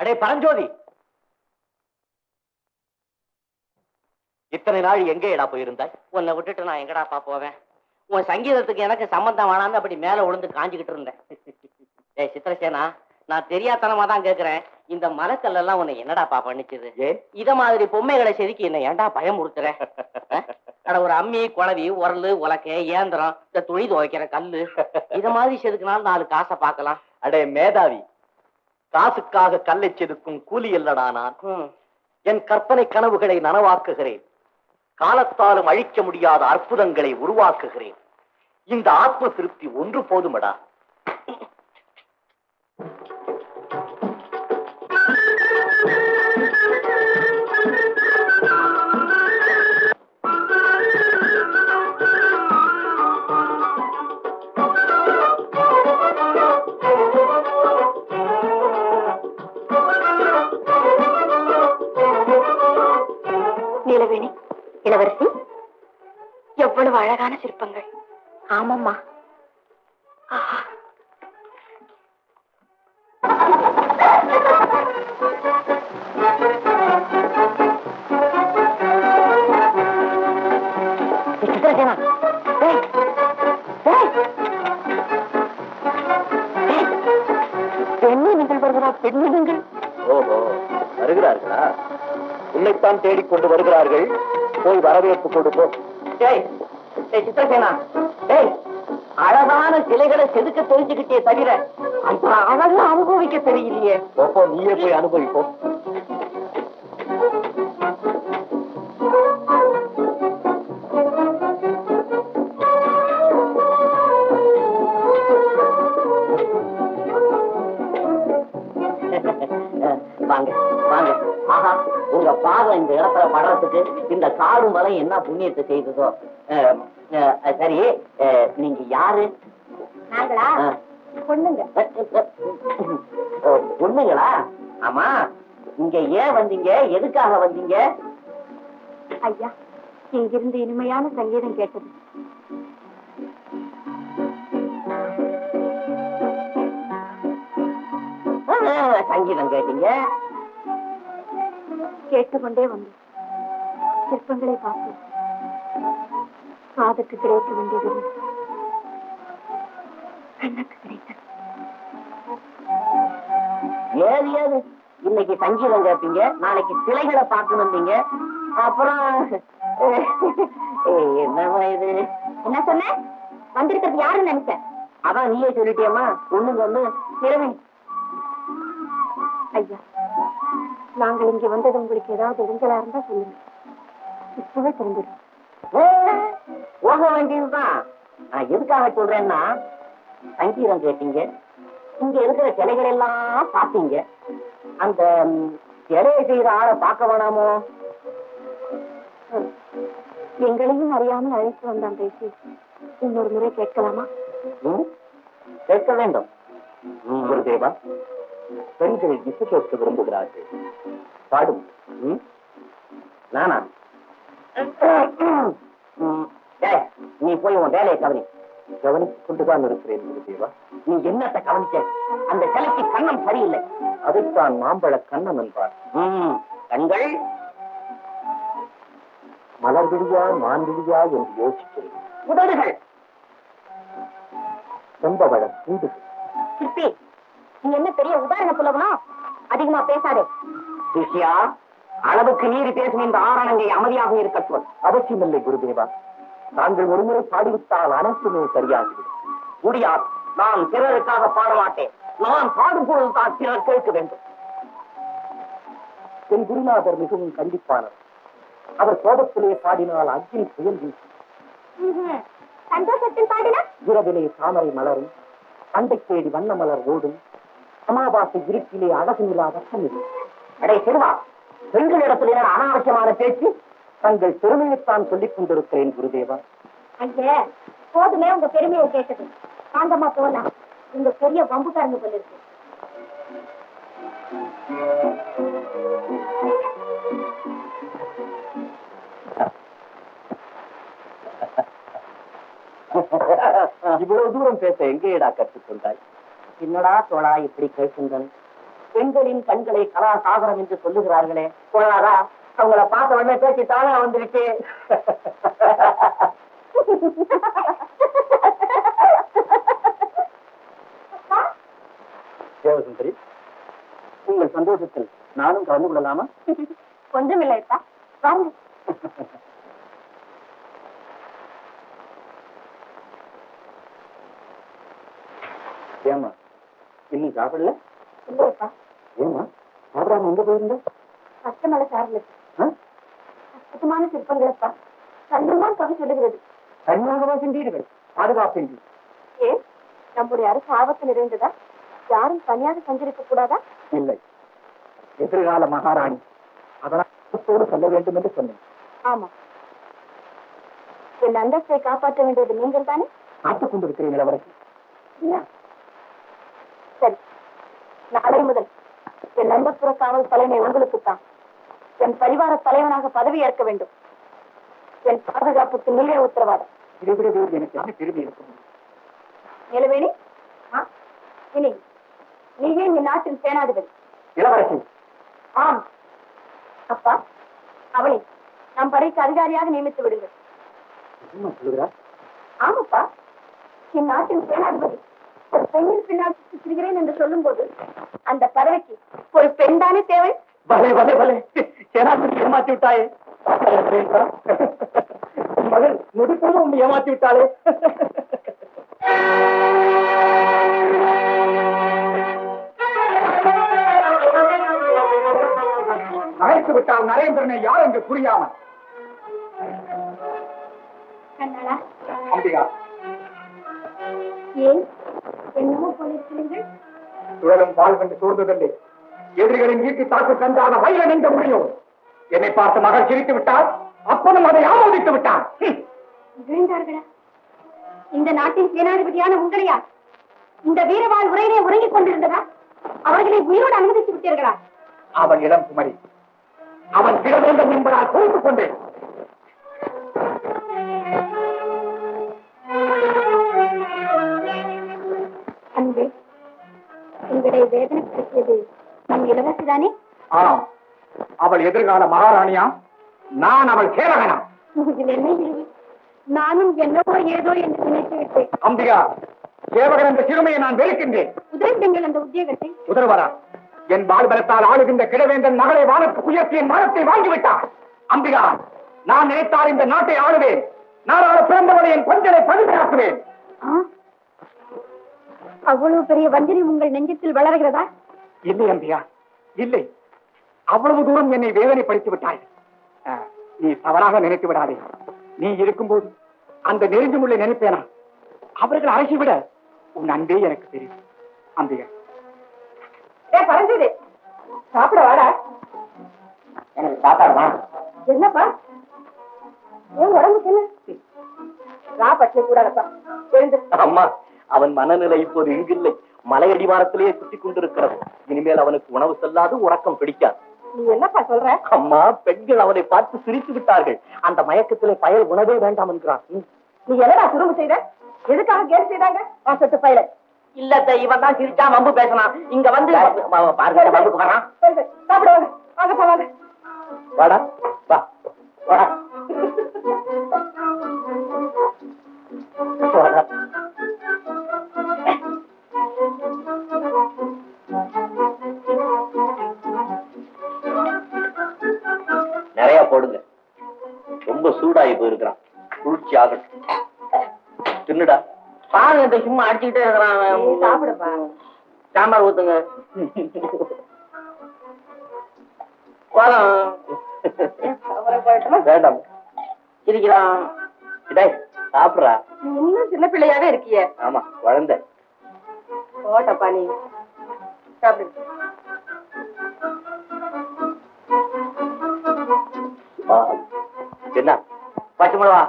அடே பரஞ்சோதி, இத்தனை நாள் எங்கேடா போயிருந்தாய்? உன்னை விட்டுட்டு நான் எங்கடாப்பா போவேன்? உன் சங்கீதத்துக்கு எனக்கு சம்பந்தம் வேணான்னு அப்படி மேல விழுந்து காஞ்சுக்கிட்டு இருந்தேன். ஏய் சித்திரசேனா, நான் தெரியாதனமா தான் கேக்குறேன். இந்த மரக்கல் எல்லாம் உன்னை என்னடாப்பா பண்ணிச்சது? இத மாதிரி பொம்மைகளை செதுக்கி என்ன ஏன்டா பயமுறுத்துற? ஒரு அம்மி, குழவி, உரல், உலக்கை, ஏந்திரம், இந்த துணி துவைக்கிற கல்லு, இத மாதிரி செதுக்கினாலும் 4 காசை பார்க்கலாம். அடே மேதாவி, காசுக்காக கல்லை செதுக்கும் கூலி இல்லடா நான். என் கற்பனை கனவுகளை நனவாக்குகிறேன். காலத்தாலும் அழிக்க முடியாத அற்புதங்களை உருவாக்குகிறேன். இந்த ஆத்ம திருப்தி ஒன்று போதுமடா. நீலவேணி, இளவரசி, எவ்வளவு அழகான சிற்பங்கள். ஆமாம்மா. பெண்ணினங்கள் வருகிறா, பெண்ணினங்கள். ஓஹோ, வருகிறார்களா? உன்னைத்தான் தேடிக்கொண்டு வருகிறார்கள். போய் வரவேற்பு கொடுப்போ. சித்திரசேனா, அழகான சிலைகளை செதுக்க தெரிஞ்சுக்கிட்டே தவிர அந்த அழகா அனுபவிக்க தெரியலையே. அப்போ நீயே போய் அனுபவிப்போம். வாங்க வாங்க. ஆஹா, உங்க பாதம் இந்த இடத்துல படுறதுக்கு இந்த காடு மலை என்ன புண்ணியத்தை செய்ததோ. சரி, நீங்க யாரு? நாங்களா? பொண்ணுங்க. பொண்ணுங்களா? ஆமா, இங்க ஏன் வந்தீங்க? எதுக்காக வந்தீங்க? ஐயா, இங்கிருந்து இனிமையான சங்கீதம் கேட்டது. சங்கீதம் கேட்டீங்க? கேட்டுக்கொண்டே வந்து சிற்பங்களை பார்த்து காதுக்கு கிடைக்க வேண்டியது கண்ணுக்கு கிடைத்தது. ஏது ஏது இன்னைக்கு சங்கீதம் கேட்பீங்க, நாளைக்கு சிலைகளை பார்க்கணும் வந்தீங்க, அப்புறம் என்னமா இது? என்ன சொன்ன? வந்திருக்கிறது யாருன்னு நினைச்சேன். அதான் நீயே சொல்லிட்டியம்மா. ஒண்ணுங்க ஒண்ணு நிறவே. ஐயா, நாங்கள் இங்க வந்தது உங்களுக்கு ஏதாவது இடைஞ்சலா இருந்தா சொல்லுங்க, இப்பவே தெரிஞ்சிடும். போக வேண்டியதுதான். நான் எதுக்காக சொல்றேன்னா, சங்கீதம் கேட்டீங்க, இங்க இருக்கிற சிலைகள் எல்லாம் பார்த்தீங்க, அந்த சிலையை செய்யற ஆளை பார்க்க வேணாமோ? எங்களையும் அறியாமல் அழைத்து வந்தான் பேசி இன்னொரு முறை கேட்கலாமா? கேட்க வேண்டும். குருதேவா, பெண்கள் இசை கேட்க விரும்புகிறார்கள். பாடும். நானா? நீ போய் உன் வேலையை கவனி. கவனித்துக் கொண்டுதான் இருக்கிறேன் குருதேவா. நீ என்னத்தை கவனிச்ச? அந்த சிலைக்கு கண்ணம் சரியில்லை. அதைத்தான் மாம்பழ கண்ணன் என்பார். கண்கள் மலர்விழியா மான்விழியா என்று யோசிக்கிறேன். உதடுகள் செம்பவழ கூடுகள். சிற்பி, நீ என்ன பெரிய உதாரண புலவனா? அதிகமா பேசாதே. சிஷ்யா, அளவுக்கு மீறி பேசும் இந்த ஆரணங்கை அமைதியாக இருக்கட்டும். அவசியமில்லை குருதேவா. தாங்கள் ஒருமுறை பாடிவிட்டால் அனைத்துமே சரியாகிவிடும். முடியாது. நான் பிறருக்காக பாட மாட்டேன். நான் பாடும் பொழுது தான் பிறர் கேட்க வேண்டும். என் குருநாதர் மிகவும் கண்டிப்பானவர். அவர் கோபத்திலே பாடினால் அக்கினி புயல் வீசும். சந்தோஷத்தில் பாடினா இரவிலே தாமரை மலரும், அண்டை தேடி வண்ண மலர் ஓடும், அமாவாசை இருட்டிலே அழகு நிலா வட்டமில்லை. அடே சிறுவா, பெண்களிடத்திலே அனாவசியமான பேச்சு. தங்கள் பெருமையைத்தான் சொல்லிக் கொண்டிருக்கிறேன் குருதேவா. ஐயா, போதுமே உங்க பெருமையை கேட்டது. சாந்தமா போலாம். உங்க பெரிய வம்புக்காரங்க போல இருக்கு. இவ்வளவு தூரம் பேச எங்கேடா கற்றுக்கொண்டாய்? என்னடா தோழா இப்படி கேட்கின்றன? பெண்களின் கண்களை கலாசாகரம் என்று சொல்லுகிறார்களே போனாரா? அவங்கள பார்த்த உடனே பேச்சு தானே வந்துருச்சு. தேவசுந்தரி, உங்கள் சந்தோஷத்தில் நானும் கலந்து கொள்ளலாமா? கொஞ்சமில்லைப்பா, வாங்க. ஏமா இன்னும் சாப்பிடல? இல்லையப்பா, ஏமா சாப்பிடாம எங்க போயிருந்த? கஷ்டமலை சார்ல கஷ்டமான சிற்பங்களப்பா, கண்ணமாக கவி சொல்லுகிறது. தனியாகவா சென்றீர்கள்? பாதுகாப்பின்றி. ஏன் நம்முடைய அரசு ஆபத்து நிறைந்ததா? யாரும் தனியாக சஞ்சரிக்க கூடாதா? இல்லை, எதிர்கால மகாராணி, அதனால் சொல்ல வேண்டும் என்று சொன்னேன். ஆமா, என் அந்தஸ்தை காப்பாற்ற வேண்டியது நீங்கள் தானே? காத்துக் கொண்டிருக்கிறீர்கள் அவருக்கு. சரி, நாளை முதல் என் அந்தப்புற காவல் தலைமை உங்களுக்குத்தான். என் பரிவார தலைவனாக பதவி ஏற்க வேண்டும். என் பாதுகாப்புக்கு நிலைய உத்தரவாதம். இதைவிட எனக்கு என்ன பெருமை இருக்க முடியும்? நிலவேணி, இனி நீயே இந்த நாட்டின் சேனாதிபதி. இளவரசி. ஆம் அப்பா, அவளை நம் படைக்கு அதிகாரியாக நியமித்து விடுங்கள். என்ன சொல்லுகிறார்? ஆமாப்பா, இந்நாட்டின் சேனாதிபதி ஒரு பெண்ணின் பின்னால் சுற்றுகிறேன் என்று சொல்லும் போது அந்த பதவிக்கு ஒரு பெண் தானே தேவை. பலே பலே பலே, சேனாதிபதி ஏமாற்றி விட்டாயே. மகள் நொடிப்போது உண்மை ஏமாற்றி விட்டாளே. அழைத்து விட்டால் நரேந்திரனை யார் என்று புரியாமல். கண்ணாளா, அம்பிகா, ஏன் என்னமோ போலிருக்கிறீர்கள்? சுழலும் பால் கண்டு சூழ்ந்ததில்லை. எதிரிகளின் வீட்டு தாக்கு கண்டாத வயல நின்ற முடியும். என்னை பார்த்து மகள் சிரித்து விட்டால் அப்பனும் அதை ஆமோதித்து விட்டான். விழுந்தார்களா? இந்த நாட்டின் சேனாதிபதியான உங்களையா? இந்த வீரவாள் உரையிலே உறங்கிக் கொண்டிருந்ததா? அவர்களை உயிரோடு அனுமதித்து விட்டீர்களா? அவன் இளம் குமரி, அவன் கிட வேண்டும் என்பதால் பொறுத்துக் கொண்டேன். அன்பே, உங்களை வேதனைப்படுத்தியது நம் இளவரசிதானே? ஆம், அவள் எதிர்கால மகாராணியா, நான் அவள் சேவகனா. இதில் என்ன இழிவு? நானும் என்னவோ ஏதோ என்று நினைத்து விட்டேன். அம்பிகா, சேவகன் என்ற சிறுமையை நான் வெறுக்கின்றேன். உதவிடுங்கள் அந்த உத்தியோகத்தை. உதர்வரா? என் பால்பலத்தால் ஆளுகின்ற கிழவேந்தன் மகளை வானத்துக்கு உயர்த்தி என் மானத்தை வாங்கிவிட்டார். அம்பிகா, நான் நினைத்தால் இந்த நாட்டை ஆளுவேன். நாளாக பிறந்தவனை என் கொஞ்சலை பதுமையாக்குவேன். அவ்வளவு பெரிய வஞ்சனை உங்கள் நெஞ்சத்தில் வளர்கிறதா? இல்லை அம்பிகா, இல்லை. அவ்வளவு தூரம் என்னை வேதனைப்படுத்தி விட்டாய். நீ தவறாக நினைத்து விடாதே. நீ இருக்கும்போது அந்த நெருஞ்சுமுள்ளை நினைப்பேனா? அவர்கள் அரசி விட உன் அன்பே எனக்கு தெரியும். அம்பிகா, பறந்தது சாப்பிட வாடா. எனக்கு சாப்பாடுமா? என்னப்பா, ஏன் உடம்புக்கு என்ன? பச்சை கூடாதப்பா, எழுந்து. அம்மா, அவன் மனநிலை இப்போது இங்கில்லை. மலையடிவாரத்திலேயே சுற்றிக் கொண்டிருக்கிறது. இனிமேல் அவனுக்கு உணவு செல்லாது, உறக்கம் பிடிக்காது. நீ என்னப்பா சொல்ற? அம்மா, பெண்கள் அவனை பார்த்து சிரித்து விட்டார்கள். அந்த மயக்கத்திலே பயல் உணவே வேண்டாம் என்கிறான். நீ என்னடா துரும்பு செய்த? எதுக்காக கேள்வி செய்தாங்க? வாசத்து பயில இல்ல, இவன் தான் சிரிச்சா வம்பு பேசலாம். இங்க வந்து பாருங்க, வம்புக்கு வரான். சாப்பிடுவாங்க. வாங்க போவாங்க. வாடா, வா வாடா. வாடா. நிறைய போடுங்க, ரொம்ப சூடாகி போயிருக்கிறான். குளிர்ச்சி ஆகட்டும். தின்னுடா. பாருங்க, இந்த சும்மா அடிச்சுக்கிட்டே இருக்கிறான். சாப்பிடுப்பா. சாம்பார் ஊத்துங்க. வேண்டாம், சிரிக்கிறான். சாப்பிடுறா. இன்னும் சின்ன பிள்ளையாவே இருக்கிய. ஆமா, குழந்தை. போட்டப்பா, நீ சாப்பிடு. என்ன பச்சை மிளகா